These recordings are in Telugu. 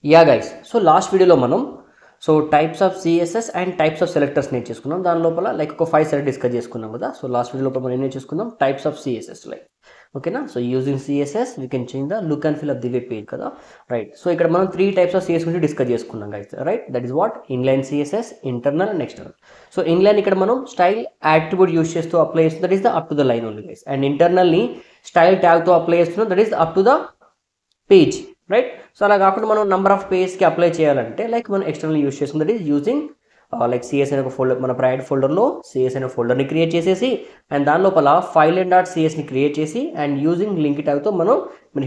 యా గైస్, సో లాస్ట్ వీడియోలో మనం types of CSS and types of selectors నేర్చేసుకున్నాం. దాని లోపల ఒక 5 సెలెక్ట్ డిస్కస్ చేసుకున్నాం కదా. సో లాస్ట్ వీడియో లోపల మనం ఏం నేర్చుకున్నాం? టైప్స్ ఆఫ్ సిఎస్ఎస్ ఓకేనా. So using CSS we can change the look and feel of the web page కదా, రైట్. సో ఇక్కడ మనం 3 టైప్స్ ఆఫ్ సిఎస్ గురించి డిస్కస్ చేసుకున్నాం guys, right. That is what inline CSS, internal and external. So inline ఇక్కడ మనం స్టైల్ యాట్రిబ్యూట్ యూస్ చేస్తూ అప్లై చేస్తున్నాం, that is the up to the line only guys. And ఇంటర్నల్ని స్టైల్ ట్యాగ్తో అప్లై చేస్తున్నాం, that is up to the page, right. So అలా కాకుండా మనం నెంబర్ ఆఫ్ పేజ్కి అప్లై చేయాలంటే మనం ఎక్స్టర్నల్ యూస్ చేస్తుంది, దట్ ఈస్ యూజింగ్ సిఎస్ అనే ఒక ఫోల్డర్, మన ప్రైవేట్ ఫోల్డర్లో సిఎస్ అనే ఫోల్డర్ని క్రియేట్ చేసేసి అండ్ దాని లోపల ఫైల్ అండ్ డాట్ సిఎస్ని క్రియేట్ చేసి అండ్ యూజింగ్ లింక్ ట్యాగ్తో మనం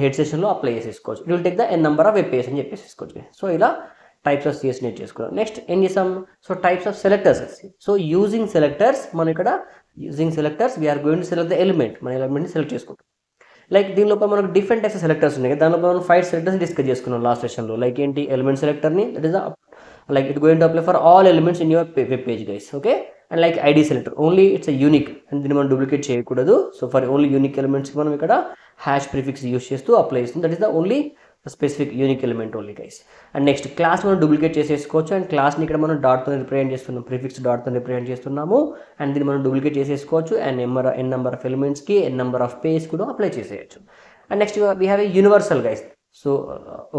హెడ్ సెషన్లో అప్లై చేసేసుకోవచ్చు. It will take the N number of web page అని చెప్పేసుకోవచ్చు. సో ఇలా టైప్స్ ఆఫ్ సిఎస్ నేర్చేసుకోవాలి. నెక్స్ట్ ఏం చేసాం? So types of selectors. So using selectors, మనం ఇక్కడ using selectors we are going to select the element, మన ఎలిమెంట్ని సెలెక్ట్ చేసుకుంటాం. దీని లోపల మనకు డిఫరెంట్ టైప్స్ ఆఫ్ సెలెక్టర్స్ ఉన్నాయి. దానిలో మనం 5 సెలెక్టర్స్ డిస్కస్ చేసుకున్నాం లాస్ట్ సెషన్లో. ఏంటి? ఎలిమెంట్ సెలెక్టర్ని, that is it going to apply for all elements in your web page guys, okay. And ID selector only it's unique and దీన్ని మనం డూప్లికేట్ చేయకూడదు. సో ఫర్ ఓన్లీ యూనిక్ ఎలిమెంట్స్కి మనం ఇక్కడ హ్యాష్ ప్రిఫిక్స్ యూస్ చేస్తూ అప్లై చేస్తుంది, that is the only specific unique element only guys. And next class మనం డూప్లికేట్ చేసేసుకోవచ్చు అండ్ క్లాస్ని ఇక్కడ మనం డాట్తో రిప్రజెంట్ చేస్తున్నాం, ప్రిఫిక్స్ డాట్తో రిప్రజెంట్ చేస్తున్నాము అండ్ దీన్ని మనం డూప్లికేట్ చేసేసుకోవచ్చు అండ్ ఎన్ నెంబర్ ఆఫ్ ఎలిమెంట్స్కి ఎన్ నెంబర్ ఆఫ్ పేజ్ కూడా అప్లై చేసేయచ్చు. And next we have a universal guys. So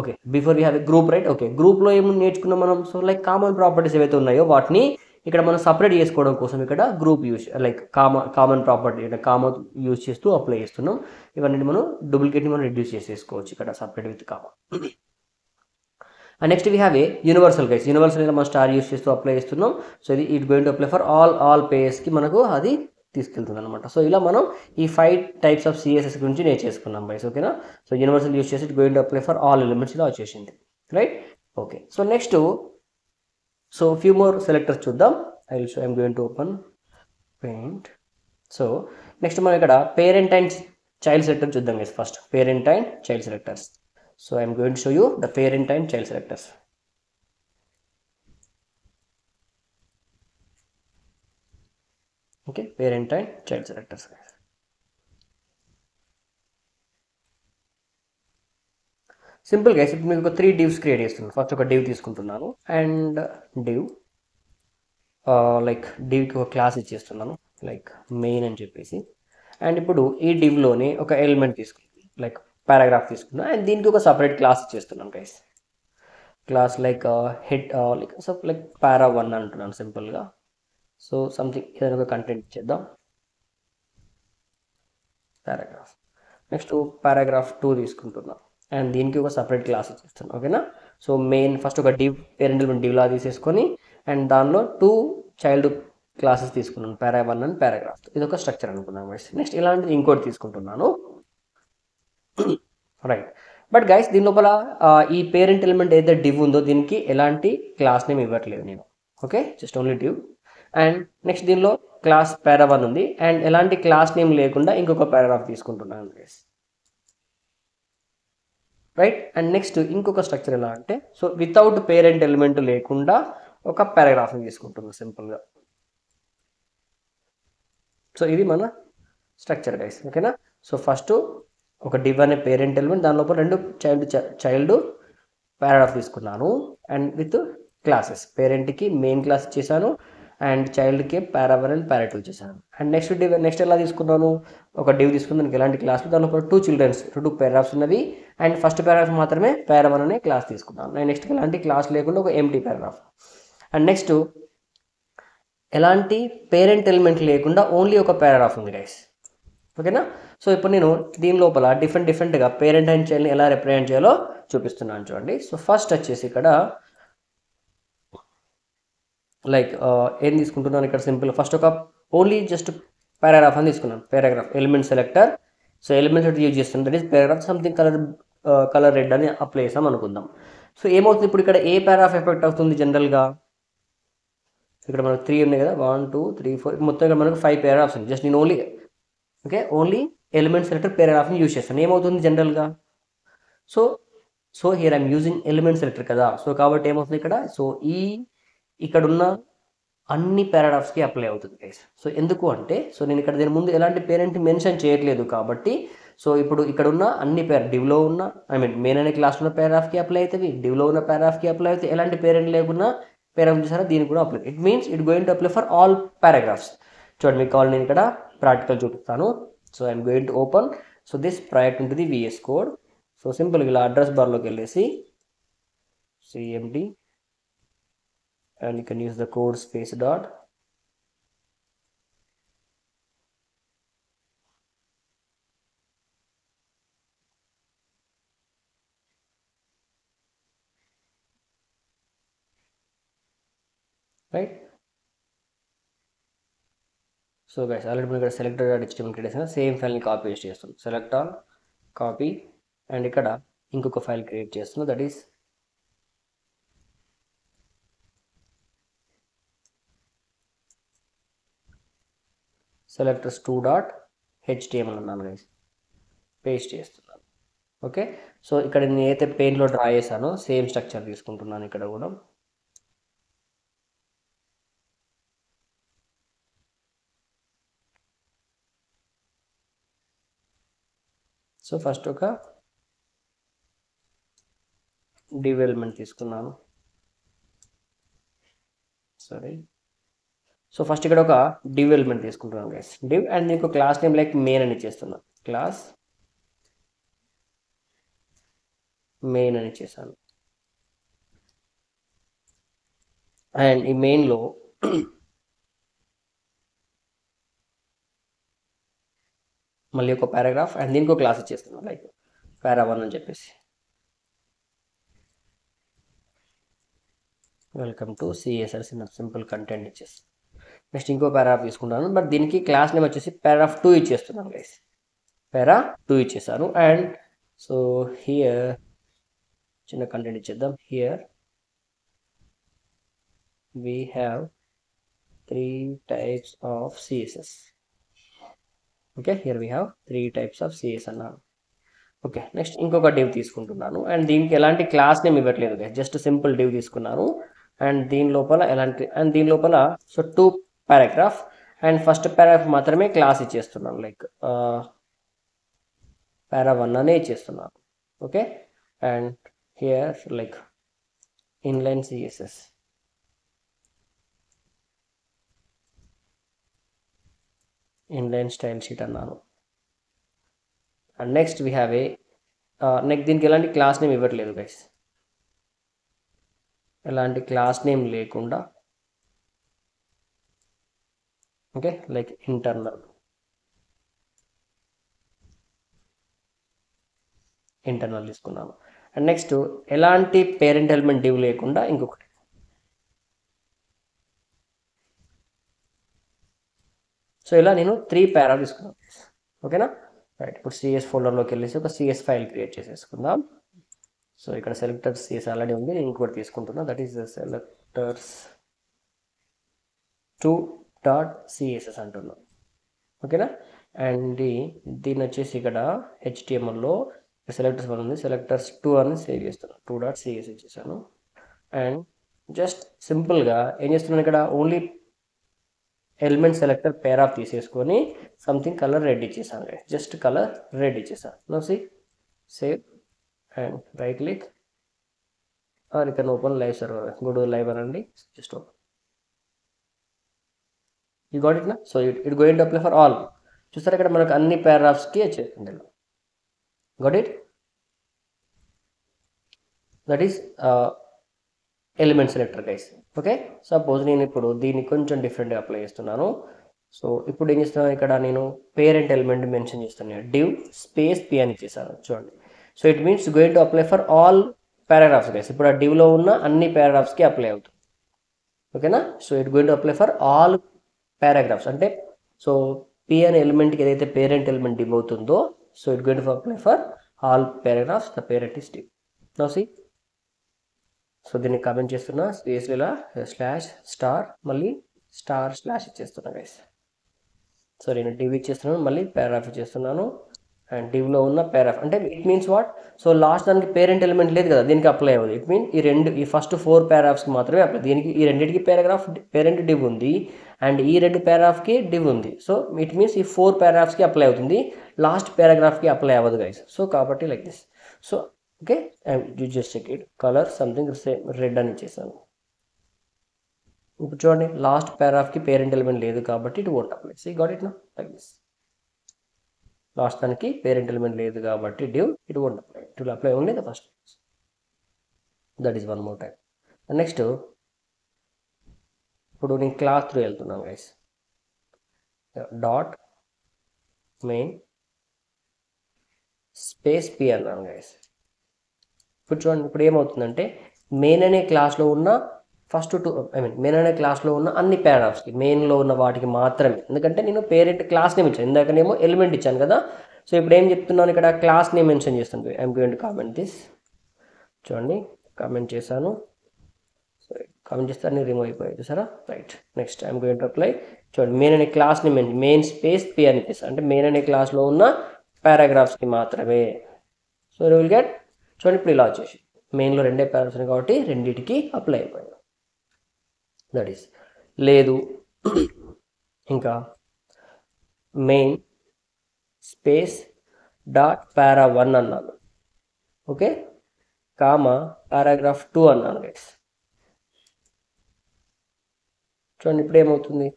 okay, before we have a group, right. Okay, గ్రూప్లో ఏమి నేర్చుకున్నాం మనం? సో కామన్ ప్రాపర్టీస్ ఏవైతే ఉన్నాయో వాటిని ఇక్కడ మనం సపరేట్ చేసుకోవడం కోసం ఇక్కడ group use common property common use చేస్తూ అప్లై చేస్తున్నాం. ఇవన్నీ మనం డూప్లికేట్ని మనం రిడ్యూస్ చేసేసుకోవచ్చు ఇక్కడ separate with common. And next we have a universal guys. Universal మనం స్టార్ యూస్ చేస్తూ అప్లై చేస్తున్నాం. సో ఇది it going to apply for all పేజెస్కి మనకు అది తీసుకెళ్తుంది అనమాట. సో ఇలా మనం ఈ 5 టైప్స్ ఆఫ్ సిఎస్ఎస్ గురించి నేర్చేసుకున్నాం బైస్, ఓకేనా. సో యూనివర్సల్ యూస్ చేసి it going to apply for all elements ఇలా వచ్చేసింది, right. Okay, so next few more selectors చూద్దాం. I'm going to open paint. So next మనం ఇక్కడ పేరెంట్ అండ్ చైల్డ్ సెలెక్టర్ చూద్దాం guys. First parent and child selectors. So I'm going to show you the parent and child selectors. Okay, parent and child selectors. Simple guys, ఇప్పుడు మీకు ఒక 3 divs క్రియేట్ చేస్తున్నాను. ఫస్ట్ ఒక div తీసుకుంటున్నాను అండ్ div divకి ఒక క్లాస్ ఇచ్చేస్తున్నాను మెయిన్ అని చెప్పేసి. అండ్ ఇప్పుడు ఈ divలోనే ఒక ఎలిమెంట్ తీసుకుంటాను, పారాగ్రాఫ్ తీసుకున్నాను అండ్ దీనికి ఒక సపరేట్ క్లాస్ ఇచ్చేస్తున్నాను గైస్. క్లాస్ హెడ్ para1 అంటున్నాను సింపుల్గా. సో సంథింగ్ ఏదైనా ఒక కంటెంట్ ఇచ్చేద్దాం, పారాగ్రాఫ్. నెక్స్ట్ పారాగ్రాఫ్ 2 తీసుకుంటున్నాం అండ్ దీనికి ఒక సపరేట్ క్లాస్ ఇచ్చేస్తున్నాం, ఓకేనా. సో మెయిన్ ఫస్ట్ ఒక పేరెంట్ ఎలిమెంట్ divలా తీసేసుకొని అండ్ దానిలో 2 చైల్డ్ క్లాసెస్ తీసుకున్నాను, para1 అండ్ పారాగ్రాఫ్. ఇది ఒక స్ట్రక్చర్ అనుకున్నాను. నెక్స్ట్ ఇలాంటిది ఇంకోటి తీసుకుంటున్నాను, రైట్. బట్ గైస్ దీని లోపల ఈ పేరెంట్ ఎలిమెంట్ ఏదైతే div ఉందో దీనికి ఎలాంటి క్లాస్ నేమ్ ఇవ్వట్లేదు నేను, okay. Just only div. And next దీనిలో క్లాస్ para1 ఉంది అండ్ ఎలాంటి క్లాస్ నేమ్ లేకుండా ఇంకొక పారాగ్రాఫ్ తీసుకుంటున్నాను గైస్, రైట్. అండ్ నెక్స్ట్ ఇంకొక స్ట్రక్చర్ ఎలా అంటే వితౌట్ పేరెంట్ ఎలిమెంట్ లేకుండా ఒక పారాగ్రాఫ్ని తీసుకుంటున్నాను సింపుల్గా. సో ఇది మన స్ట్రక్చర్ గైస్, ఓకేనా. సో ఫస్ట్ ఒక div అనే పేరెంట్ ఎలిమెంట్, దాని లోపల 2 చైల్డ్ పారాగ్రాఫ్ తీసుకున్నాను అండ్ విత్ క్లాసెస్. పేరెంట్కి మెయిన్ క్లాస్ ఇచ్చేసాను అండ్ చైల్డ్కి para1 అండ్ para2 ఇచ్చేసాను. అండ్ నెక్స్ట్ ఎలా తీసుకున్నాను? ఒక div తీసుకుని దానికి ఎలాంటి క్లాస్, దానిలో 2 పారాగ్రాఫ్స్ ఉన్నవి అండ్ ఫస్ట్ పారాగ్రాఫ్ మాత్రమే para1 అనే క్లాస్ తీసుకున్నాను. అండ్ నెక్స్ట్ ఎలాంటి క్లాస్ లేకుండా ఒక ఎంప్టీ పారాగ్రాఫ్. అండ్ నెక్స్ట్ ఎలాంటి పేరెంట్ ఎలిమెంట్ లేకుండా ఓన్లీ ఒక పారాగ్రాఫ్ ఉంది గైస్, ఓకేనా. సో ఇప్పుడు నేను దీని లోపల డిఫరెంట్గా పేరెంట్ అండ్ చైల్డ్ని ఎలా రిప్రజెంట్ చేయాలో చూపిస్తున్నాను చూడండి. సో ఫస్ట్ వచ్చేసి ఇక్కడ ఏం తీసుకుంటున్నాను ఇక్కడ సింపుల్ ఫస్ట్ ఒక ఓన్లీ జస్ట్ పారాగ్రాఫ్ అని తీసుకున్నాను. Paragraph element selector. So element selector use చేస్తున్నాను, that is paragraph. Something colour red అని అప్లై చేసాం అనుకుందాం. సో ఏమవుతుంది ఇప్పుడు ఇక్కడ ఏ పారాగ్రాఫ్ ఎఫెక్ట్ అవుతుంది జనరల్గా? ఇక్కడ మనకు 3 ఉన్నాయి కదా, 1 2 3 4 మొత్తం ఇక్కడ మనకు 5 పారాగ్రాఫ్స్ ఉంది. జస్ట్ నేను ఓన్లీ ఎలిమెంట్ సెలెక్టర్ పారాగ్రాఫ్ని యూజ్ చేస్తాను. ఏమవుతుంది జనరల్గా? So here I'm using element selector కదా. సో కాబట్టి ఏమవుతుంది ఇక్కడ? సో ఇక్కడున్న అన్ని పారాగ్రాఫ్స్కి అప్లై అవుతుంది గైస్. సో ఎందుకు అంటే నేను ఇక్కడ దీని ముందు ఎలాంటి పేరెంట్ మెన్షన్ చేయట్లేదు కాబట్టి సో ఇప్పుడు ఇక్కడ ఉన్న అన్ని డివ్లో ఉన్న మెయిన్ అనే క్లాస్ ఉన్న పారాగ్రాఫ్కి అప్లై అవుతుంది, డివ్లో ఉన్న పారాగ్రాఫ్కి అప్లై అవుతాయి. ఎలాంటి పేరెంట్ లేకున్నా పారాగ్రాఫ్ చూసారా దీనికి కూడా apply. It means it going to apply for all paragraphs. చూడండి మీకు కావాలి నేను ఇక్కడ ప్రాక్టికల్ చూపిస్తాను. So I'm going to open. So this project ఉంటుంది VS కోడ్. సో సింపుల్గా ఇలా అడ్రస్ బార్లోకి వెళ్ళేసి cmd and you can use the code space dot right. So guys already మనం ఇక్కడ selector.html క్రియేట్ చేసిన సేమ్ ఫైల్ని కాపీ పేస్ట్ చేస్తున్నాం. సెలెక్ట్ ఆల్, కాపీ, అండ్ ఇక్కడ ఇంకొక ఫైల్ క్రియేట్ చేస్తున్నాం, దట్ ఈస్ selectors2.html అన్నాను గైస్, పేస్ట్ చేస్తున్నాను. ఓకే, సో ఇక్కడ నేను ఏదైతే పెయిన్లో డ్రా చేశానో సేమ్ స్ట్రక్చర్ తీసుకుంటున్నాను ఇక్కడ కూడా. సో ఫస్ట్ ఒక div ఎలిమెంట్ తీసుకున్నాను. సరే, సో ఫస్ట్ ఇక్కడ ఒక div ఎలిమెంట్ తీసుకుంటున్నాను గైస్, div, అండ్ నీకు క్లాస్ నేమ్ లైక్ మెయిన్ అని ఇచ్చేస్తున్నాను, క్లాస్ మెయిన్ అని ఇచ్చేసాను. అండ్ ఈ మెయిన్లో మళ్ళీ ఒక పారాగ్రాఫ్ అండ్ దీనికి ఒక క్లాస్ ఇచ్చేస్తున్నాను లైక్ para1 అని చెప్పేసి. Welcome to CSS simple content ఇచ్చేస్తాను. నెక్స్ట్ ఇంకో పారాగ్రాఫ్ తీసుకుంటాను, బట్ దీనికి క్లాస్ నేమ్ వచ్చేసి para2 ఇచ్చేస్తున్నాను గైస్, para2 ఇచ్చేసాను. అండ్ సో హియర్ చిన్న కంటెంట్ ఇచ్చేద్దాం. Here we have 3 types of CSS. Okay, here we have 3 types of CSS అన్నాను. ఓకే, నెక్స్ట్ ఇంకొక div తీసుకుంటున్నాను అండ్ దీనికి ఎలాంటి క్లాస్ నేమ్ ఇవ్వట్లేదు గైస్, జస్ట్ సింపుల్ div తీసుకున్నాను. అండ్ దీని లోపల so 2 paragraph and first paragraph మాత్రమే క్లాస్ ఇచ్చేస్తున్నాను లైక్ para1 అనే ఇచ్చేస్తున్నాను. Okay, and here like inline CSS, inline style sheet అన్నాను. And next we have a next దీనికి ఎలాంటి క్లాస్ నేమ్ ఇవ్వట్లేదు గైస్, ఎలాంటి క్లాస్ నేమ్ లేకుండా ఓకే లైక్ ఇంటర్నల్ తీసుకున్నాను. అండ్ నెక్స్ట్ ఎలాంటి పేరెంట్ ఎలిమెంట్ div లేకుండా ఇంకొకటి. సో ఇలా నేను 3 పారా తీసుకున్నాను. ఓకేనా, రైట్. ఇప్పుడు CS ఫోల్డర్లోకి వెళ్ళేసి ఒక CS ఫైల్ క్రియేట్ చేసేసుకుందాం. సో ఇక్కడ సెలెక్టర్స్ CS ఆల్రెడీ ఉంది, నేను ఇంకోటి తీసుకుంటున్నా, దట్ ఈస్ ద selectors2.css అంటున్నాం. ఓకేనా, అండ్ దీన్ని వచ్చేసి ఇక్కడ HTMLలో సెలెక్టర్స్ 1 ఉంది, selectors2 అని సేవ్ చేస్తున్నాను, 2.css ఇచ్చేసాను. అండ్ జస్ట్ సింపుల్గా ఏం చేస్తున్నాను, ఇక్కడ ఓన్లీ ఎలిమెంట్ సెలెక్టర్ పేరాఫ్ తీసేసుకొని సంథింగ్ కలర్ రెడ్ ఇచ్చేసాను, జస్ట్ కలర్ రెడ్ ఇచ్చేసాను. No see save and right click or you can open live server, go to live అనండి, just open. You got it నా. So it going to apply for all. చూస్తారు ఇక్కడ మనకు అన్ని పారాగ్రాఫ్స్కి వచ్చేస్తుంది. Got it, that is element selector guys. Okay, suppose నేను ఇప్పుడు దీన్ని కొంచెం డిఫరెంట్గా అప్లై చేస్తున్నాను. సో ఇప్పుడు ఏం చేస్తున్నాను, ఇక్కడ నేను పేరెంట్ ఎలిమెంట్ మెన్షన్ చేస్తున్నాను, div స్పేస్ p అని ఇచ్చేసాను. చూడండి, so it means going to apply for all paragraphs guys. ఇప్పుడు ఆ divలో ఉన్న అన్ని పారాగ్రాఫ్స్కి అప్లై అవుతుంది. ఓకేనా, so it going to apply for all paragraphs అంటే సో p అనే ఎలిమెంట్కి ఏదైతే పేరెంట్ ఎలిమెంట్ div అవుతుందో, so it going to apply for all paragraphs, the parent is div. Now see, so దీన్ని కామెంట్ చేస్తున్నా, స్పేస్ ఇలా /* మళ్ళీ */ ఇచ్చేస్తున్నా గైస్. సో నేను div ఇచ్చేస్తున్నాను, మళ్ళీ పారాగ్రాఫ్ ఇచ్చేస్తున్నాను, అండ్ డివ్లో ఉన్న పేరాఫ్ అంటే it means what? So last దానికి పేరెంట్ ఎలిమెంట్ లేదు కదా, దీనికి అప్లై అవ్వదు. ఇట్ మీన్ ఈ ఫస్ట్ 4 పారాగ్రాఫ్స్కి మాత్రమే అప్లై. దీనికి ఈ రెండింటికి పేరెంట్ డివ్ ఉంది అండ్ ఈ 2 పారాగ్రాఫ్కి డివ్ ఉంది. సో ఇట్ మీన్స్ ఈ 4 పారాగ్రాఫ్స్కి అప్లై అవుతుంది, లాస్ట్ పారాగ్రాఫ్కి అప్లై అవ్వదు గైస్. సో కాబట్టి like this. So okay, you just check it. Colour something same red అని ఇచ్చేసాను. ఇప్పుడు చూడండి, లాస్ట్ పారాగ్రాఫ్కి పేరెంట్ ఎలిమెంట్ లేదు కాబట్టి it won't apply. See got it no like this. Last దానికి పేరెంట్ ఎలిమెంట్ లేదు కాబట్టి div it won't apply. It will apply only the first. That is one more time. And next, ఇప్పుడు నేను క్లాస్ త్రూ వెళ్తున్నాను guys. Dot main space P అన్నాను గైస్. ఇప్పుడు చూడండి, ఇప్పుడు ఏమవుతుందంటే మెయిన్ అనే క్లాస్లో ఉన్న ఫస్ట్ 2 మెయిన్ అనే క్లాస్లో ఉన్న అన్ని పారాగ్రాఫ్స్కి, మెయిన్లో ఉన్న వాటికి మాత్రమే, ఎందుకంటే నేను పేరెంట్ క్లాస్ నేమ్ ఇచ్చాను, ఇందాకనేమో ఎలిమెంట్ ఇచ్చాను కదా. సో ఇప్పుడు ఏం చెప్తున్నాను, ఇక్కడ క్లాస్ నేమ్ మెన్షన్ చేస్తాను. I'm going to comment this. చూడండి, కామెంట్ చేశాను. సో కామెంట్ చేస్తే అన్ని రిమూవ్ అయిపోయాయి చూసారా. Right, next I'm going to apply. చూడండి, మెయిన్ అనే class name main space P అని ఇస్తాను, అంటే మెయిన్ అనే క్లాస్లో ఉన్న పారాగ్రాఫ్స్కి మాత్రమే. So you will get. చూడండి, ఇప్పుడు ఇలా వచ్చేసి మెయిన్లో 2 పారాగ్రాఫ్స్ ఉన్నాయి కాబట్టి రెండింటికి అప్లై అయిపోయాయి. దట్ ఈస్ లేదు. ఇంకా మెయిన్ స్పేస్ డాట్ పారా 1 అన్నాను, ఓకే, కామా పారాగ్రాఫ్ 2 అన్నాను గైస్. చూడండి, ఇప్పుడు ఏమవుతుంది,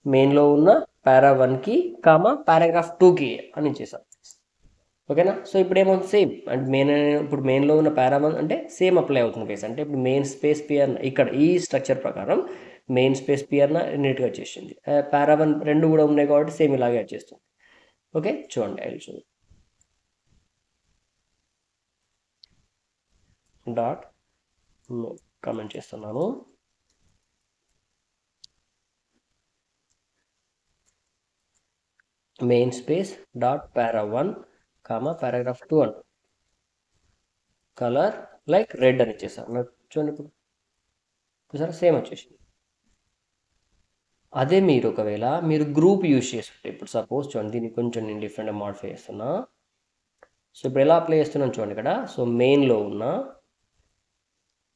మెయిన్లో ఉన్న పారా 1కి కామా పారాగ్రాఫ్ 2కి అని ఇచ్చేసాను, ఓకేనా. సో ఇప్పుడు ఏమవుతుంది, సేమ్ అంటే ఇప్పుడు మెయిన్లో ఉన్న పారా 1 అంటే సేమ్ అప్లై అవుతుంది గైస్. అంటే ఇప్పుడు మెయిన్ స్పేస్ పి అన్న ఇక్కడ ఈ స్ట్రక్చర్ ప్రకారం మెయిన్ స్పేస్ పి అన్న నీట్గా వచ్చేసింది. పారా 1 2 కూడా ఉన్నాయి కాబట్టి సేమ్ ఇలాగే వచ్చేస్తుంది. ఓకే, చూడండి, I will show. Dot comment చేస్తున్నాను. మెయిన్ స్పేస్ డాట్ పారా 1 కామా పారాగ్రాఫ్ 2 అంట, కలర్ లైక్ రెడ్ అని ఇచ్చేసాను. చూడండి, ఇప్పుడు చూసారా సేమ్ వచ్చేసింది. అదే మీరు ఒకవేళ మీరు గ్రూప్ యూజ్ చేసుకుంటే, ఇప్పుడు సపోజ్ చూడండి, దీన్ని కొంచెం నేను డిఫరెంట్గా మాడిఫై చేస్తున్నా. సో ఇప్పుడు ఎలా అప్లై చేస్తున్నాను చూడండి ఇక్కడ. సో మెయిన్లో ఉన్న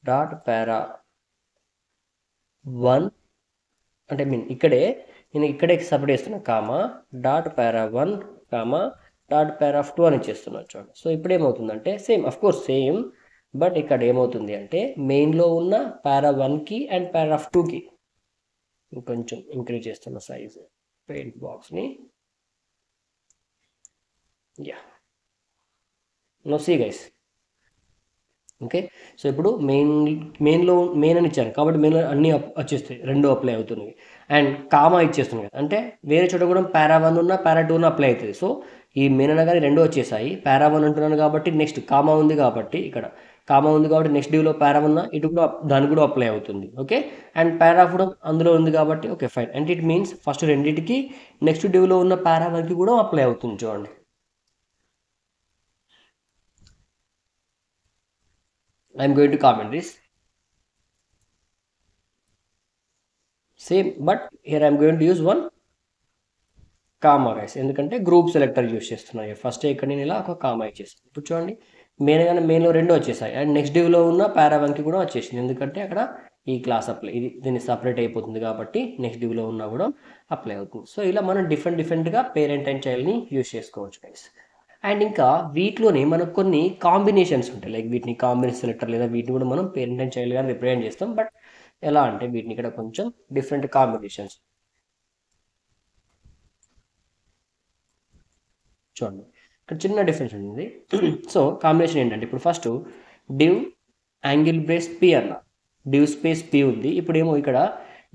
డాట్ పారా 1 అంటే నేను ఇక్కడే సపరేట్ చేస్తున్నా, కామా డాట్ పారా 1 కామా డాట్ పారాగ్రాఫ్ 2 అని ఇచ్చేస్తున్నాను చూడండి. సో ఇప్పుడు ఏమవుతుందంటే same, of course same, but ఇక్కడ ఏమవుతుంది అంటే మెయిన్లో ఉన్న పారా 1కి అండ్ పారాగ్రాఫ్ 2కి కొంచెం ఇంక్రీజ్ చేస్తున్న సైజ్ పెయింట్ బాక్స్ని. Yeah, no see guys. Okay, so ఇప్పుడు మెయిన్ అని ఇచ్చాను కాబట్టి మెయిన్లో అన్నీ వచ్చేస్తాయి, 2 అప్లై అవుతున్నాయి. అండ్ కామా ఇచ్చేస్తున్నాయి కదా, అంటే వేరే చోట కూడా పారా 1 ఉన్న పారా 2 ఉన్న అప్లై అవుతుంది. సో ఈ మెయిన్ అనగానే 2 వచ్చేసాయి. పారా 1 అంటున్నాను కాబట్టి నెక్స్ట్ కామా ఉంది కాబట్టి ఇక్కడ కామా ఉంది కాబట్టి నెక్స్ట్ డివ్లో పారా 1 ఇటు కూడా దానికి కూడా అప్లై అవుతుంది. ఓకే, అండ్ పారాగ్రాఫ్ కూడా అందులో ఉంది కాబట్టి okay fine. And it means first రెండింటికి నెక్స్ట్ డివ్లో ఉన్న పారా 1కి కూడా అప్లై అవుతుంది. చూడండి, I'm going to comment this same, but here I'm going to use 1 comma guys, ఎందుకంటే గ్రూప్ సెలెక్టర్ యూజ్ చేస్తున్నాయి. ఫస్ట్ ఇక్కడ నేను ఇలా ఒక కామా ఇచ్చేసాను. ఇప్పుడు చూడండి, మెయిన్లో 2 వచ్చేసాయి అండ్ నెక్స్ట్ డివ్లో ఉన్న పారా 1కి కూడా వచ్చేసింది, ఎందుకంటే అక్కడ ఈ క్లాస్ అప్లై దీన్ని సపరేట్ అయిపోతుంది కాబట్టి నెక్స్ట్ డివ్లో ఉన్నా కూడా అప్లై అవుతుంది. సో ఇలా మనం డిఫరెంట్గా పేరెంట్ అండ్ చైల్డ్ని యూజ్ చేసుకోవచ్చు గైస్. అండ్ ఇంకా వీటిలోనే మనకు కొన్ని కాంబినేషన్స్ ఉంటాయి, లైక్ వీటిని కాంబినేషన్ సెలెక్టర్ లేదా వీటిని కూడా మనం పేరెంట్ అండ్ చైల్డ్ గాని రిప్రజెంట్ చేస్తాం. బట్ ఎలా అంటే వీటిని ఇక్కడ కొంచెం డిఫరెంట్ కాంబినేషన్స్ చూడండి, ఇక్కడ చిన్న డిఫరెన్స్ ఉంది. సో కాంబినేషన్ ఏంటంటే ఇప్పుడు first div angle brace P అన్న, డివ్ స్పేస్ పి ఉంది. ఇప్పుడు ఏమో ఇక్కడ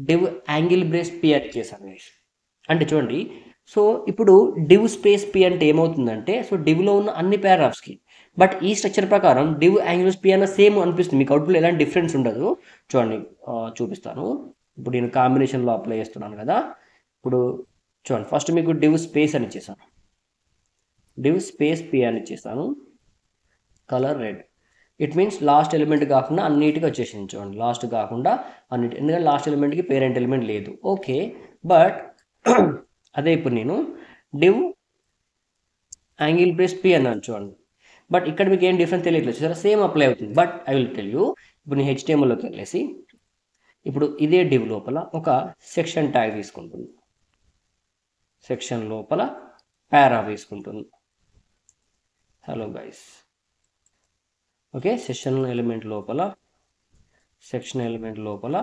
డివ్ యాంగిల్ బ్రేస్ పి అని చేశాను. అంటే చూడండి, సో ఇప్పుడు డివ్ స్పేస్ పి అంటే ఏమవుతుందంటే, సో డివ్లో ఉన్న అన్ని పారాగ్రాఫ్స్కి, బట్ ఈ స్ట్రక్చర్ ప్రకారం డివ్ యాంగిల్ పి అన్న సేమ్ అనిపిస్తుంది, మీకు అవుట్పుట్లో ఎలాంటి డిఫరెన్స్ ఉండదు. చూడండి, చూపిస్తాను. ఇప్పుడు నేను కాంబినేషన్లో అప్లై చేస్తున్నాను కదా. ఇప్పుడు చూడండి, ఫస్ట్ మీకు డివ్ స్పేస్ అని ఇచ్చేసాను, డివ్ స్పేస్ పి అని ఇచ్చేస్తాను, colour red. It means last element కాకుండా అన్నిటికీ వచ్చేసింది. చూడండి, లాస్ట్ కాకుండా అన్నిటి, ఎందుకంటే లాస్ట్ ఎలిమెంట్కి పేరెంట్ ఎలిమెంట్ లేదు. ఓకే, బట్ అదే ఇప్పుడు నేను డివ్ యాంగిల్ బ్రేస్ పి అన్నాను చూడండి. బట్ ఇక్కడ మీకు ఏం డిఫరెన్స్ తెలియట్లేదు చూసారా, సేమ్ అప్లై అవుతుంది. But I will tell you. ఇప్పుడు నేను హెచ్టిఎంఎల్లోకి వెళ్ళేసి ఇప్పుడు ఇదే డివ్ లోపల ఒక సెక్షన్ ట్యాగ్ తీసుకుంటుంది, సెక్షన్ లోపల పారా తీసుకుంటుంది. Hello guys, okay, section element లోపల సెక్షన్ ఎలిమెంట్ లోపల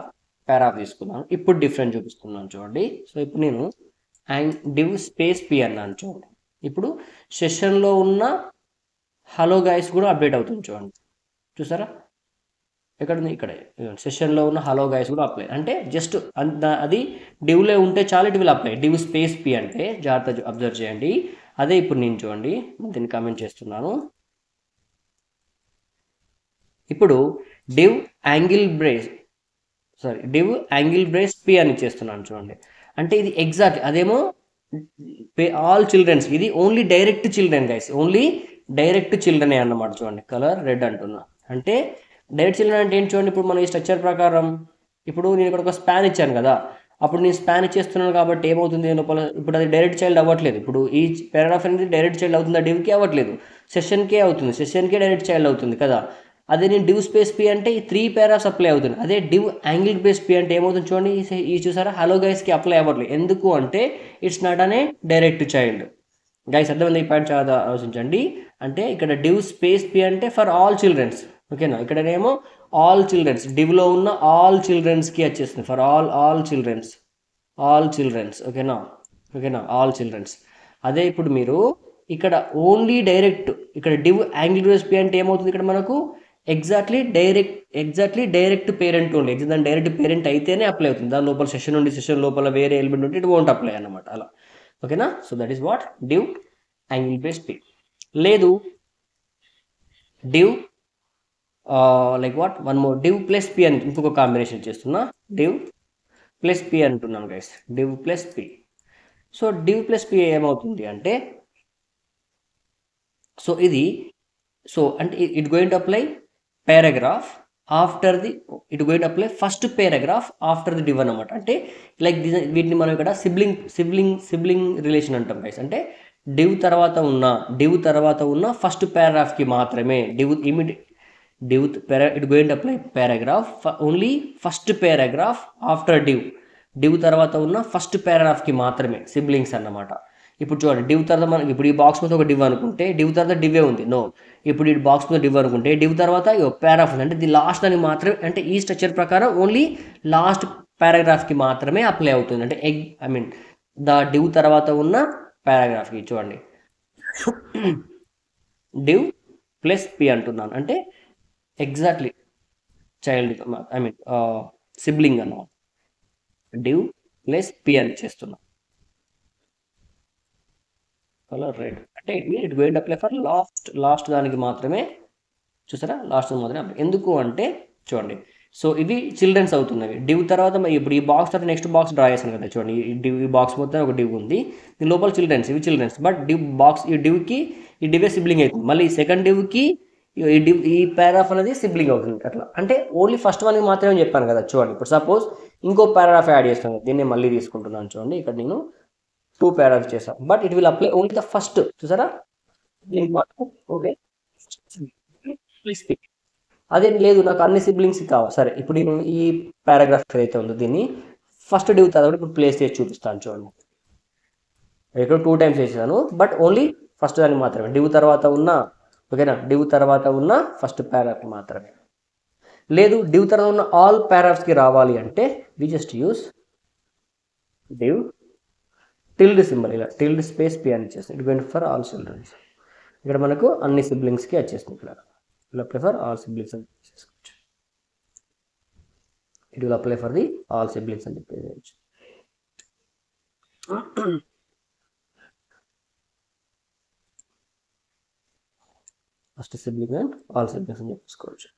పారా తీసుకున్నాను. ఇప్పుడు డిఫరెంట్ చూపిస్తున్నాను చూడండి. సో ఇప్పుడు నేను డివ్ స్పేస్ పి అన్నాను చూడండి. ఇప్పుడు సెషన్లో ఉన్న హలో గైస్ కూడా అప్డేట్ అవుతుంది చూడండి. చూసారా, ఎక్కడ ఉంది, ఇక్కడే సెషన్లో ఉన్న హలో గైస్ కూడా అప్లై. అంటే జస్ట్ అది డివ్లో ఉంటే చాలు, it will apply. Div space P అంటే జాగ్రత్త అబ్జర్వ్ చేయండి. అదే ఇప్పుడు నేను చూడండి దీన్ని కామెంట్ చేస్తున్నాను. ఇప్పుడు div angle brace div angle brace p అని చేస్తున్నాను చూడండి. అంటే ఇది ఎగ్జాక్ట్ అదేమో ఆల్ చిల్డ్రన్స్, ఇది only direct children guys, only direct చిల్డ్రనే అన్నమాట. చూడండి కలర్ రెడ్ అంటున్నా, అంటే డైరెక్ట్ చిల్డ్రన్ అంటే ఏంటి చూడండి. ఇప్పుడు మన ఈ స్ట్రక్చర్ ప్రకారం ఇప్పుడు నేను ఇక్కడ ఒక స్పాన్ ఇచ్చాను కదా, అప్పుడు నేను స్పాన్ ఇచ్చేస్తున్నాను కాబట్టి ఏమవుతుంది లోపల, ఇప్పుడు అది డైరెక్ట్ చైల్డ్ అవ్వట్లేదు. ఇప్పుడు ఈ పారాగ్రాఫ్ అనేది డైరెక్ట్ చైల్డ్ అవుతుంది, డివ్కి అవ్వట్లేదు, సెషన్కే అవుతుంది, సెషన్కే డైరెక్ట్ చైల్డ్ అవుతుంది కదా. అదే నేను డివ్ స్పేస్ పి అంటే ఈ 3 పారాగ్రాఫ్స్ అప్లై అవుతుంది. అదే డివ్ యాంగిల్ బేస్ పి అంటే ఏమవుతుంది చూడండి, ఈ చూసారా హలో గైస్కి అప్లై అవ్వట్లేదు. ఎందుకు అంటే ఇట్స్ నాట్ అనే డైరెక్ట్ చైల్డ్. గైస్ అర్థమైంది, ఈ పాయింట్ చాలా ఆలోచించండి. అంటే ఇక్కడ డివ్ స్పేస్ పి అంటే ఫర్ ఆల్ చిల్డ్రన్స్, ఓకేనా. ఇక్కడనేమో ఆల్ చిల్డ్రన్స్, డివ్లో ఉన్న ఆల్ చిల్డ్రన్స్కి వచ్చేస్తుంది, ఫర్ ఆల్ చిల్డ్రన్స్, ఓకేనా, ఆల్ చిల్డ్రన్స్. అదే ఇప్పుడు మీరు ఇక్కడ ఓన్లీ డైరెక్ట్, ఇక్కడ డివ్ యాంగిల్ బేస్ పి అంటే ఏమవుతుంది ఇక్కడ మనకు ఎగ్జాక్ట్లీ డైరెక్ట్ పేరెంట్ ఓన్లీ, దాని డైరెక్ట్ పేరెంట్ అయితేనే అప్లై అవుతుంది. దాని లోపల సెషన్ నుండి సెషన్ లోపల వేరే ఎలిమెంట్ ఉంటే ఇట్ వోంట్ అప్లై అన్నమాట, అలా, ఓకేనా. So that is what div angle brace p. లేదు డివ్ like what one more, div plus p అని ఇంకొక కాంబినేషన్ చేస్తున్నా, డివ్ ప్లస్ పి అంటున్నాను guys, div plus p. So div plus p ఏమవుతుంది అంటే, సో ఇది సో అంటే it going to apply paragraph after the, it going to apply first paragraph after the div అన్నమాట. అంటే లైక్ వీటిని మనం ఇక్కడ సిబ్లింగ్ రిలేషన్ అంటాం గైస్. అంటే డివ్ తర్వాత ఉన్న ఫస్ట్ పారాగ్రాఫ్కి మాత్రమే it going to apply paragraph only first paragraph after div తర్వాత ఉన్న ఫస్ట్ పారాగ్రాఫ్కి మాత్రమే సిబ్లింగ్స్ అన్నమాట. ఇప్పుడు చూడండి, డివ్ తర్వాత మనకి ఇప్పుడు ఈ బాక్స్ మీద ఒక డివ్ అనుకుంటే డివ్ తర్వాత డివే ఉంది, నో. ఇప్పుడు ఈ బాక్స్ మీద డివ్ అనుకుంటే డివ్ తర్వాత పారాగ్రాఫ్ ఉంది, అంటే ది లాస్ట్ దానికి మాత్రమే, అంటే ఈ స్ట్రక్చర్ ప్రకారం ఓన్లీ లాస్ట్ పారాగ్రాఫ్కి మాత్రమే అప్లై అవుతుంది. అంటే డివ్ తర్వాత ఉన్న పారాగ్రాఫ్కి చూడండి డివ్ ప్లస్ పి అంటున్నాను, అంటే ఎగ్జాక్ట్లీ చైల్డ్ సిబ్లింగ్ అన్నమాట. డివ్ ప్లస్ పి అని చేస్తున్నాం, కలర్ రెడ్, అంటే it going apply for last దానికి మాత్రమే. చూసారా, లాస్ట్ మాత్రమే అప్లై. ఎందుకు అంటే చూడండి, సో ఇవి చిల్డ్రన్స్ అవుతున్నవి. డివ్ తర్వాత ఇప్పుడు ఈ బాక్స్ తర్వాత నెక్స్ట్ బాక్స్ డ్రా చేశాను కదా చూడండి, ఈ బాక్స్ మొత్తం ఒక డివ్ ఉంది, దీని లోపల ఇవి చిల్డ్రన్స్. బట్ ఈ డివే సిబ్లింగ్ అవుతుంది. మళ్ళీ సెకండ్ డివ్కి ఈ పారాగ్రాఫ్ అనేది సిబ్లింగ్ అవుతుంది అట్లా. అంటే ఓన్లీ ఫస్ట్ వన్కి మాత్రమే చెప్పాను కదా చూడండి. ఇప్పుడు సపోజ్ ఇంకో పారాగ్రాఫ్ యాడ్ చేస్తాను, దీన్ని మళ్ళీ తీసుకుంటున్నాను చూడండి. ఇక్కడ నేను 2 పారాగ్రాఫ్స్ చేస్తాను, but it will apply only the first. చూసారా, ఓకే, అదేం లేదు నాకు అన్ని సిబ్లింగ్స్ కావాలి. సరే, ఇప్పుడు నేను ఈ పారాగ్రాఫ్ ఏదైతే ఉందో దీన్ని ఫస్ట్ డివ్ తర్వాత ఇప్పుడు ప్లేస్ చేసి చూపిస్తాను చూడండి. ఇక్కడ 2 టైమ్స్ చేసాను, బట్ ఓన్లీ ఫస్ట్ దానికి మాత్రమే, డివ్ తర్వాత ఉన్న, ఓకేనా, డివ్ తర్వాత ఉన్న ఫస్ట్ పారాగ్రాఫ్ మాత్రమే. లేదు డివ్ తర్వాత ఉన్న ఆల్ పారాగ్రాఫ్స్కి రావాలి అంటే we just use div tilde symbol, ఇలా టిల్డ్ స్పేస్ పి అని ఇచ్చేస్తుంది. It going for all childrens. ఇక్కడ మనకు అన్ని సిబ్లింగ్స్కి వచ్చేస్తుంది. ఇలా ప్రిఫర్ ఆల్ సిబ్లింగ్స్ అని చేసుకోవచ్చు. It will apply for the all siblings అని చెప్పేసి first sibling and all siblings అని చెప్పుకోవచ్చు.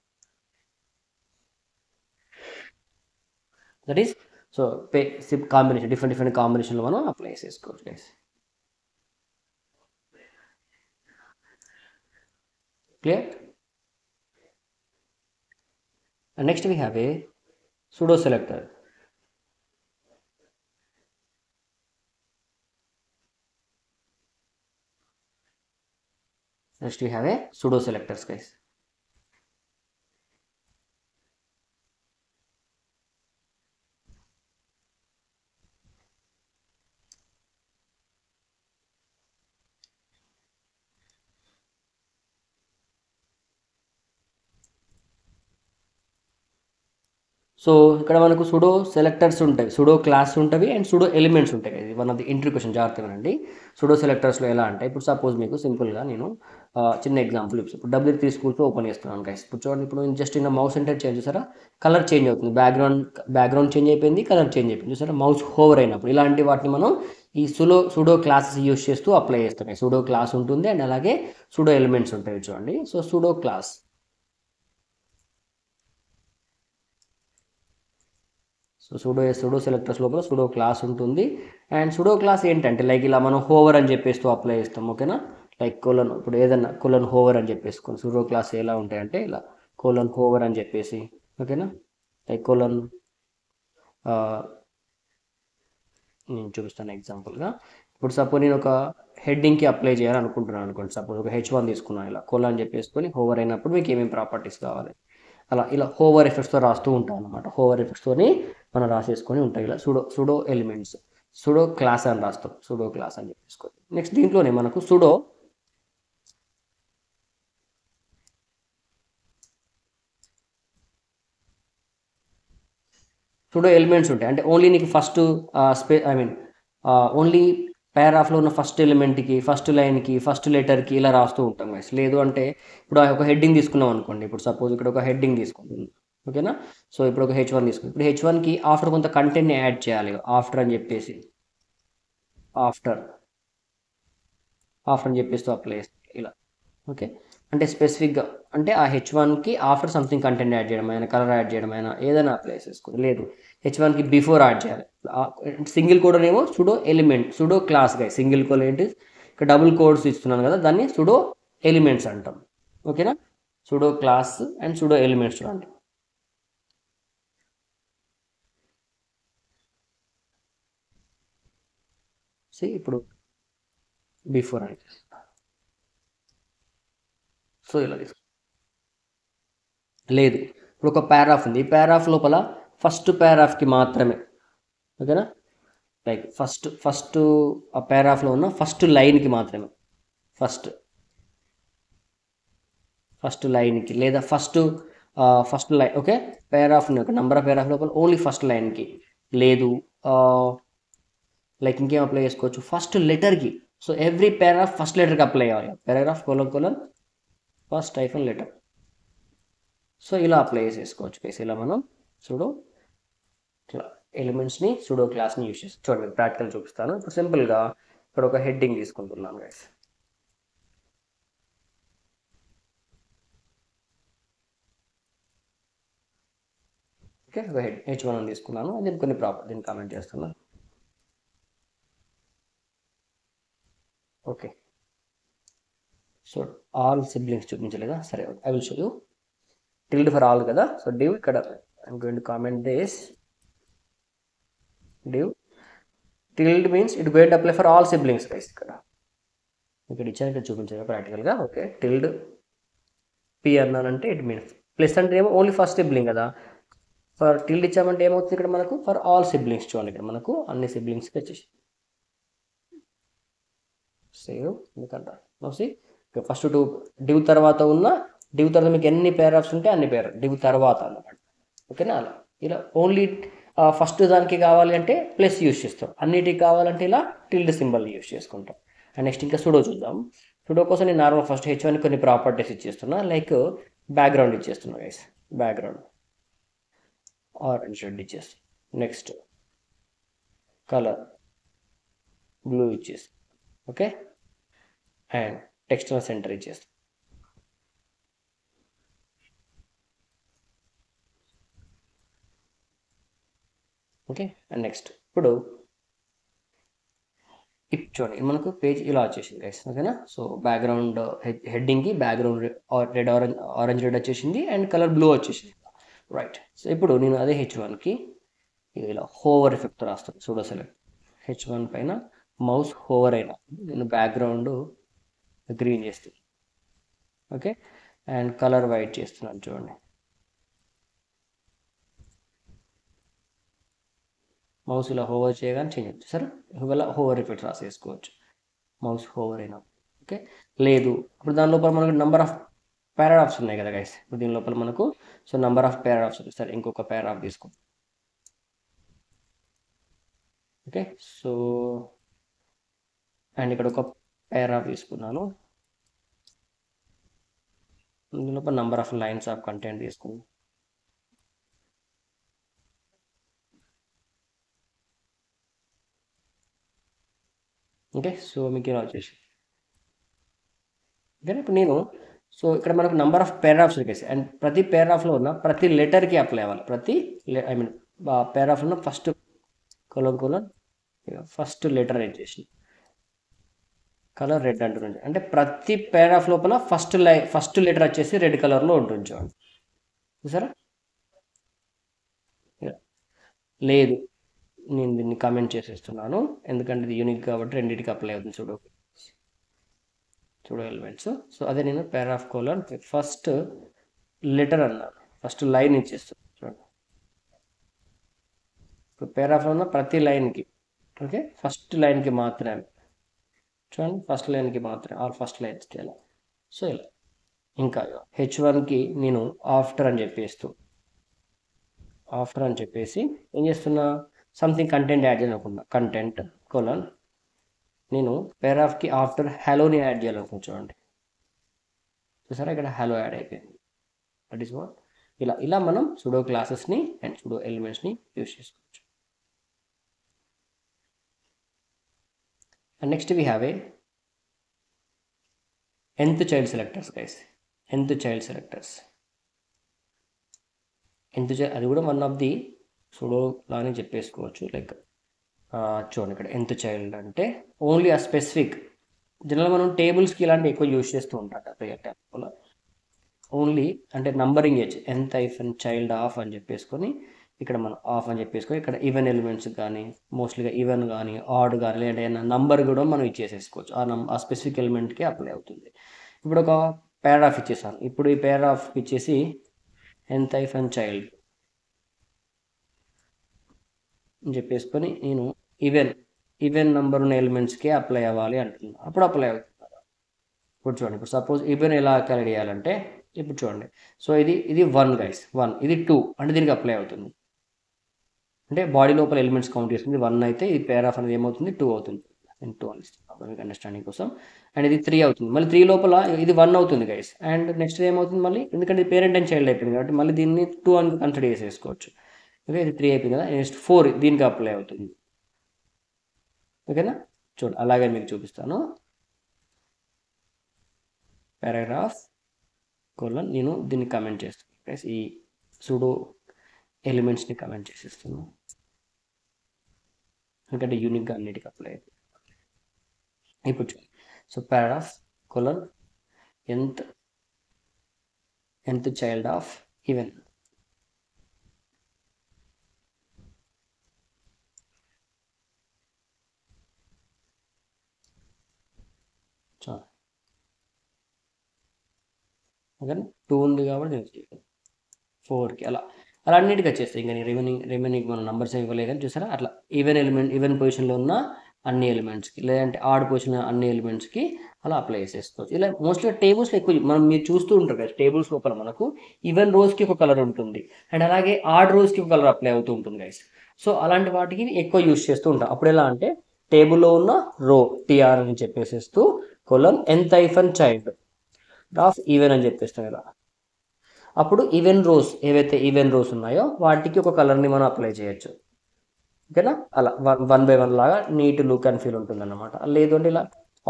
That is so combination, different కాంబినేషన్లో మనం అప్లై చేసుకోవచ్చు guys. Clear? And next we have a pseudo selector. Next you have a sudo selectors guys. So ఇక్కడ మనకు సుడో సెలెక్టర్స్ ఉంటాయి, సుడో క్లాస్ ఉంటుంది అండ్ సుడో ఎలిమెంట్స్ ఉంటాయి. ఇది one of the entry question, జాగ్రత్తగా వినండి. సుడో సెలెక్టర్స్లో ఎలా అంటే, ఇప్పుడు సపోజ్ మీకు సింపుల్గా నేను చిన్న ఎగ్జాంపుల్ ఇప్పుడు W3 స్కూల్స్ ఓపెన్ చేస్తున్నాను గైస్. ఇప్పుడు చూడండి, ఇప్పుడు జస్ట్ ఇంకా మౌస్ ఎంటర్ చేంజ్ చేసారా, కలర్ చేంజ్ అవుతుంది, బ్యాక్గ్రౌండ్ చేంజ్ అయిపోయింది, కలర్ చేంజ్ అయిపోయింది. చూసారా, మౌస్ హోవర్ అయినప్పుడు ఇలాంటి వాటిని మనం ఈ సుడో క్లాసెస్ యూస్ చేస్తూ అప్లై చేస్తాం. సుడో క్లాస్ ఉంటుంది అండ్ అలాగే సుడో ఎలిమెంట్స్ ఉంటాయి చూడండి. So sudo class, so sudo selectors లోపల సుడో క్లాస్ ఉంటుంది. అండ్ సుడో క్లాస్ ఏంటంటే లైక్ ఇలా మనం హోవర్ అని చెప్పేస్తూ అప్లై చేస్తాం. ఓకేనా, లైక్ కోలన్, ఇప్పుడు ఏదన్నా కోలన్ హోవర్ అని చెప్పేసుకొని సుడో క్లాస్ ఎలా ఉంటాయంటే ఇలా కోలన్ హోవర్ అని చెప్పేసి, ఓకేనా, లైక్ కోలన్, నేను చూపిస్తాను ఎగ్జాంపుల్గా. ఇప్పుడు సపోజ్ నేను ఒక హెడ్డింగ్కి అప్లై చేయాలనుకుంటున్నాను అనుకోండి. సపోజ్ ఒక H1 తీసుకున్నాను, ఇలా కోలన్ అని చెప్పేసుకొని హోవర్ అయినప్పుడు మీకు ఏమేమి ప్రాపర్టీస్ కావాలి అలా ఇలా హోవర్ ఎఫెక్ట్స్తో రాస్తూ ఉంటాం అనమాట. హోవర్ ఎఫెక్ట్స్తోని మనం రాసేసుకొని ఉంటాయి ఇలా సుడో ఎలిమెంట్స్, సుడో క్లాస్ అని రాస్తాం, సుడో క్లాస్ అని చెప్పేసుకొని. నెక్స్ట్ దీంట్లోనే మనకు సుడో ఎలిమెంట్స్ ఉంటాయి. అంటే ఓన్లీ నీకు ఫస్ట్ ఓన్లీ పారాగ్రాఫ్లో ఉన్న ఫస్ట్ ఎలిమెంట్కి, ఫస్ట్ లైన్కి, ఫస్ట్ లెటర్కి ఇలా రాస్తూ ఉంటాం గైస్. లేదు అంటే ఇప్పుడు ఒక హెడ్డింగ్ తీసుకున్నాం అనుకోండి. ఇప్పుడు సపోజ్ ఇక్కడ ఒక హెడ్డింగ్ తీసుకుంటుంది, ఓకేనా. సో ఇప్పుడు ఒక H1 తీసుకుంది. ఇప్పుడు H1కి ఆఫ్టర్ కొంత కంటెంట్ని యాడ్ చేయాలి, ఆఫ్టర్ అని చెప్పేసి, ఆఫ్టర్ అని చెప్పేస్తూ అప్లై చేస్తాం ఇలా. ఓకే, అంటే స్పెసిఫిక్గా అంటే ఆ H1కి ఆఫ్టర్ సంథింగ్ కంటెంట్ యాడ్ చేయడం అయినా, కలర్ యాడ్ చేయడం అయినా ఏదైనా అప్లై చేసుకోండి. లేదు H1కి బిఫోర్ యాడ్ చేయాలి, సింగిల్ కోడ్ ఏమో సుడో ఎలిమెంట్, సుడో క్లాస్గా. సింగిల్ కోడ్ ఏంటి, ఇక్కడ డబుల్ కోడ్స్ ఇస్తున్నాను కదా, దాన్ని సుడో ఎలిమెంట్స్ అంటాం. ఓకేనా, sudo class and sudo elements చూడండి. ఇప్పుడు బిఫోర్ అని, సో ఇలా తీసుకో. లేదు, ఇప్పుడు ఒక పారాగ్రాఫ్ ఉంది, ఈ పారాగ్రాఫ్ లోపల ఫస్ట్ పారాగ్రాఫ్కి మాత్రమే, ఓకేనా, లైక్ ఫస్ట్ ఆ పారాగ్రాఫ్లో ఉన్న ఫస్ట్ లైన్కి మాత్రమే, ఫస్ట్ లైన్కి లేదా ఫస్ట్ లైన్, ఓకే, పారాగ్రాఫ్ ఒక నెంబర్ ఆఫ్ పారాగ్రాఫ్ లోపల ఓన్లీ ఫస్ట్ లైన్కి. లేదు లైక్ ఇంకేం అప్లై చేసుకోవచ్చు, ఫస్ట్ లెటర్కి. సో ఎవ్రీ పారాగ్రాఫ్ ఫస్ట్ లెటర్కి అప్లై అవ్వాలి, paragraph colon first hyphen letter. So ఇలా అప్లై చేసుకోవచ్చు గైస్. ఇలా మనం సుడో ఎలిమెంట్స్ని, సుడో క్లాస్ని యూజ్ చేస్తాం. చూడండి ప్రాక్టికల్ చూపిస్తాను. ఇప్పుడు సింపుల్గా ఇక్కడ ఒక హెడ్డింగ్ తీసుకుంటున్నాను గైస్. ఓకే, ఒక H1 అని తీసుకున్నాను, దీన్ని కొన్ని దీన్ని కామెంట్ చేస్తున్నాను. ఓకే, సో ఆల్ సిబ్లింగ్స్ చూపించలేదా, సరే I will show you. Tilde for all కదా, సో డివ్ ఇక్కడ I'm going to comment this div tilde means it going to apply for all siblings guys. ఇక్కడ ఇచ్చాను, ఇక్కడ చూపించాను ప్రాక్టికల్గా. ఓకే, టిల్డ్ P అన్నానంటే ఇట్ మీన్స్ ప్లస్ అంటే ఏమో ఓన్లీ ఫస్ట్ సిబ్లింగ్ కదా. ఫర్ టిల్డ్ ఇచ్చామంటే ఏమవుతుంది ఇక్కడ మనకు ఫర్ ఆల్ సిబ్లింగ్స్. చూడండి ఇక్కడ మనకు అన్ని సిబ్లింగ్స్కి వచ్చేసి సేవ్. ఎందుకంటే ఫస్ట్ డివ్ తర్వాత మీకు ఎన్ని పారాగ్రాఫ్స్ ఉంటే అన్ని డివ్ తర్వాత అన్నమాట. ఓకేనా, అలా ఇలా ఓన్లీ ఫస్ట్ దానికి కావాలి అంటే ప్లస్ యూజ్ చేస్తాం, అన్నిటికి కావాలంటే ఇలా టిల్డ్ సింబల్ యూజ్ చేసుకుంటాం. అండ్ నెక్స్ట్ ఇంకా సుడో చూద్దాం. సుడో కోసం నేను నార్మల్ ఫస్ట్ H1 కొన్ని ప్రాపర్టీస్ ఇచ్చేస్తున్నా, లైక్ బ్యాక్గ్రౌండ్ ఇచ్చేస్తున్నా గైస్, బ్యాక్గ్రౌండ్ ఆరెంజ్ రెడ్ ఇచ్చేస్తాం. నెక్స్ట్ కలర్ బ్లూ ఇచ్చేస్తాం. ఓకే, అండ్ టెక్స్టర్నల్ సెంటర్ ఇచ్చేస్తాం. ఓకే, అండ్ నెక్స్ట్ ఇప్పుడు చూడండి మనకు పేజ్ ఇలా వచ్చేసింది గైస్. ఓకేనా, సో బ్యాక్గ్రౌండ్ హెడ్డింగ్కి బ్యాక్గ్రౌండ్ ఆరెంజ్ రెడ్ వచ్చేసింది అండ్ కలర్ బ్లూ వచ్చేసింది. రైట్, సో ఇప్పుడు నేను అదే H1కి ఇలా హోవర్ ఎఫెక్ట్ రాస్తాను. సుడో సెలెక్ట్ H1 పైన మౌస్ హోవర్ అయినా నేను బ్యాక్గ్రౌండ్ గ్రీన్ చేస్తాను. ఓకే, అండ్ కలర్ వైట్ చేస్తున్నాను చూడండి. మౌస్ ఇలా హోవర్ చేయగానే చేంజ్ అవుతుంది సరే, ఇలా హోవర్ ఎఫెక్ట్ రాసేసుకోవచ్చు మౌస్ హోవర్ అయినా. ఓకే, లేదు ఇప్పుడు దాని లోపల మనకు నెంబర్ ఆఫ్ పారాగ్రాఫ్స్ ఉన్నాయి కదా గైస్. ఇప్పుడు దీని లోపల మనకు సో నెంబర్ ఆఫ్ పారాగ్రాఫ్స్ ఉంది. సరే ఇంకొక పారాగ్రాఫ్ తీసుకో. ఓకే, సో అండ్ ఇక్కడ ఒక పారాగ్రాఫ్ తీసుకున్నాను. దీని లోపల number of lines of content తీసుకున్నాను. ఓకే, సో మీకు ఇలా వచ్చేసి ఓకే. ఇప్పుడు నేను సో ఇక్కడ మనకు నెంబర్ ఆఫ్ పారాగ్రాఫ్స్ వచ్చేసి అండ్ ప్రతి పారాగ్రాఫ్లో ఉన్న ప్రతి లెటర్కి అప్లై అవ్వాలి. ప్రతి ఐ మీన్ పారాగ్రాఫ్లో ఉన్న ఫస్ట్ కొలం ఫస్ట్ లెటర్ వచ్చేసి కలర్ రెడ్ అంటున్నాను. అంటే ప్రతి పారాగ్రాఫ్ లోపల ఫస్ట్ లెటర్ వచ్చేసి రెడ్ కలర్లో ఉంటుంది చూడండి. చూసారా? లేదు, నేను దీన్ని కామెంట్ చేసేస్తున్నాను ఎందుకంటే ఇది యూనిక్ కాబట్టి రెండింటికి అప్లై అవుతుంది. చూడు ఎలిమెంట్స్. సో అదే నేను పారాగ్రాఫ్ కోలన్ ఫస్ట్ లెటర్ అన్నాను, ఫస్ట్ లైన్ ఇచ్చేస్తాను చూడండి. ఇప్పుడు పారాగ్రాఫ్లో ఉన్న ప్రతి లైన్కి ఓకే ఫస్ట్ లైన్కి మాత్రమే చూడండి, ఫస్ట్ లైన్కి మాత్రమే ఆర్ ఫస్ట్ లైన్స్కి ఇలా. సో ఇలా ఇంకా H1కి నేను ఆఫ్టర్ అని చెప్పేసి ఏం చేస్తున్నా, సంథింగ్ కంటెంట్ యాడ్ చేయాలనుకున్నా. కంటెంట్ కోలన్ నేను పారాగ్రాఫ్కి ఆఫ్టర్ హలోని యాడ్ చేయాలనుకున్నా చూడండి. చూసారా ఇక్కడ హలో యాడ్ అయిపోయింది. దట్ ఈస్ వాట్ ఇలా మనం సుడో క్లాసెస్ని అండ్ సుడో ఎలిమెంట్స్ని యూజ్ చేసుకోవచ్చు. And next we have A nth child selectors guys. nth child selectors అది కూడా వన్ ఆఫ్ ది సుడో లానే చెప్పేసుకోవచ్చు. లైక్ చూడండి ఇక్కడ nth చైల్డ్ అంటే ఓన్లీ ఆ స్పెసిఫిక్ జనరల్ మనం టేబుల్స్కి ఇలాంటి ఎక్కువ యూజ్ చేస్తూ ఉంటాం ట్యాబ్లో. ఓన్లీ అంటే నంబరింగ్ ఏజ్ nth-child ఆఫ్ అని చెప్పేసుకొని ఇక్కడ మనం ఆఫ్ అని చెప్పేసుకొని ఇక్కడ ఈవెన్ ఎలిమెంట్స్ కానీ మోస్ట్లీగా ఈవెన్ కానీ ఆడ్ కానీ లేదంటే నంబర్ కూడా మనం ఇచ్చేసేసుకోవచ్చు. ఆ స్పెసిఫిక్ ఎలిమెంట్కి అప్లై అవుతుంది. ఇప్పుడు ఒక పారాగ్రాఫ్ ఇచ్చేసాను. ఇప్పుడు ఈ పారాగ్రాఫ్ ఇచ్చేసి nth-child అని చెప్పేసుకొని నేను ఈవెన్ నెంబర్ ఉన్న ఎలిమెంట్స్కి అప్లై అవ్వాలి అంటున్నాను. అప్పుడు అప్లై అవుతుంది. ఇప్పుడు చూడండి, ఇప్పుడు సపోజ్ ఈవెన్ ఎలా క్యాలిక్యులేట్ చేయాలంటే ఇప్పుడు చూడండి. సో ఇది 1 గైస్, 1 ఇది 2 అంటే దీనికి అప్లై అవుతుంది. అంటే బాడీ లోపల ఎలిమెంట్స్ కౌంట్ చేస్తుంది 1 అయితే ఇది పారాగ్రాఫ్ అనేది ఏమవుతుంది 2 అవుతుంది. నేను 2 అని ఇస్తాను మీకు అండర్స్టాండింగ్ కోసం. అండ్ ఇది 3 అవుతుంది. మళ్ళీ 3 లోపల ఇది 1 అవుతుంది గైస్. అండ్ నెక్స్ట్ ఏమవుతుంది మళ్ళీ, ఎందుకంటే ఇది పేరెంట్ అండ్ చైల్డ్ అయిపోయింది కాబట్టి మళ్ళీ దీన్ని 2 అని కన్సిడర్ చేసేసుకోవచ్చు. ఓకే, ఇది 3 అయిపోయింది కదా. నెక్స్ట్ 4 దీనికి అప్లై అవుతుంది. ఓకేనా, చూడండి అలాగే మీకు చూపిస్తాను. పారాగ్రాఫ్ కోలన్ నేను దీన్ని కమెంట్ చేస్తాను గైస్. ఈ సుడో ఎలిమెంట్స్ని కమెంట్ చేసేస్తున్నాను ఎందుకంటే యూనిక్గా అన్నిటికీ అప్లై అవుతుంది. ఇప్పుడు చూడండి, so paragraph colon nth-child of even. చాలు ఓకే, 2 ఉంది కాబట్టి నేను 4కి అలా అన్నిటికీ వచ్చేస్తాయి. ఇంకా రిమైనింగ్ మనం నంబర్స్ ఇవ్వలేదు కానీ చూసారా అట్లా ఈవెన్ పొజిషన్లో ఉన్న అన్ని ఎలిమెంట్స్కి లేదంటే ఆడ్ పొజిషన్లో అన్ని ఎలిమెంట్స్కి అలా అప్లై చేసేసుకోవచ్చు. ఇలా మోస్ట్లీ టేబుల్స్లో ఎక్కువ మీరు చూస్తూ ఉంటారు కదా, టేబుల్స్ లోపల మనకు ఈవెన్ రోస్కి ఒక కలర్ ఉంటుంది అండ్ అలాగే ఆడ్ రోస్కి ఒక కలర్ అప్లై అవుతూ ఉంటుంది గైస్. సో అలాంటి వాటికి ఎక్కువ యూజ్ చేస్తూ ఉంటాం. అప్పుడు ఎలా అంటే టేబుల్లో ఉన్న రో టిఆర్ అని చెప్పేసేస్తూ nth-child ఆఫ్ ఈవెన్ అని చెప్పేస్తాం కదా. అప్పుడు ఏవైతే ఈవెన్ రోస్ ఉన్నాయో వాటికి ఒక కలర్ని మనం అప్లై చేయొచ్చు. ఓకేనా, అలా 1 by 1 లాగా నీట్ లుక్ అండ్ ఫీల్ ఉంటుంది అన్నమాట. లేదు అంటే ఇలా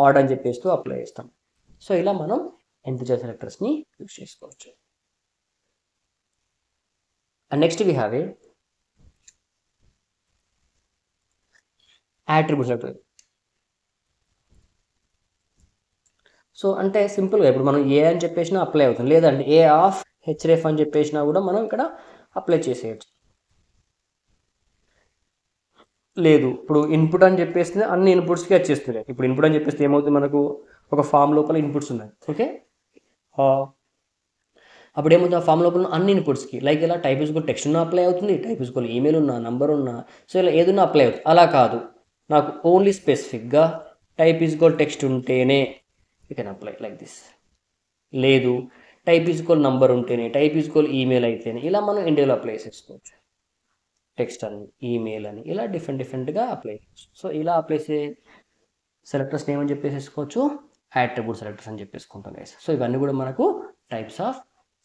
ఆడ్ అని చెప్పేస్తూ అప్లై చేస్తాం. సో ఇలా మనం nth-child సెలెక్టర్స్ని యూజ్ చేసుకోవచ్చు. And next we have A attribute selector. So అంటే సింపుల్గా ఇప్పుడు మనం ఏ అని చెప్పేసినా అప్లై అవుతుంది, లేదంటే ఏ ఆఫ్ href అని చెప్పేసినా కూడా మనం ఇక్కడ అప్లై చేసేయచ్చు. లేదు ఇప్పుడు ఇన్పుట్ అని చెప్పేస్తే అన్ని ఇన్పుట్స్కి వచ్చేస్తున్నాయి. ఇప్పుడు ఇన్పుట్ అని చెప్పేస్తే ఏమవుతుంది, మనకు ఒక ఫామ్ లోపల ఇన్పుట్స్ ఉన్నాయి. ఓకే, అప్పుడు ఏమవుతుంది ఆ ఫామ్ లోపల అన్ని ఇన్పుట్స్కి లైక్ ఇలా టైప్ ఈజ్ టెక్స్ట్ ఉన్న అప్లై అవుతుంది, టైప్ ఈజ్ ఈమెయిల్ ఉన్నా, నంబర్ ఉన్నా, సో ఇలా ఏదన్నా అప్లై అవుతుంది. అలా కాదు, నాకు ఓన్లీ స్పెసిఫిక్గా టైప్ ఈజ్ టెక్స్ట్ ఉంటేనే you can apply like this. లేదు టైప్ ఈజ్ నంబర్ ఉంటేనే, టైప్ ఈజ్ ఈమెయిల్ అయితేనే, ఇలా మనం ఇండియాలో అప్లై చేసుకోవచ్చు. టెక్స్ట్ అని, ఈమెయిల్ అని, ఇలా డిఫరెంట్గా అప్లై చేయొచ్చు. సో ఇలా అప్లై చేసే సెలెక్టర్స్ ఏమని చెప్పేసుకోవచ్చు, అట్రిబ్యూట్ సెలెక్టర్స్ అని చెప్పేసుకుంటాం గైస్. సో ఇవన్నీ కూడా మనకు types of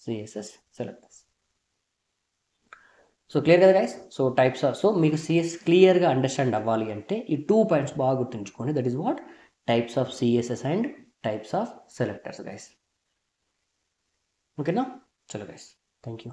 CSS selectors. So clear కదా guys. So types of, so మీకు సిఎస్ క్లియర్గా అండర్స్టాండ్ అవ్వాలి అంటే ఈ 2 పాయింట్స్ బాగా గుర్తుంచుకోండి. That is what types of CSS and types of selectors guys. ఓకేనా? చలో గైస్, థ్యాంక్ యూ.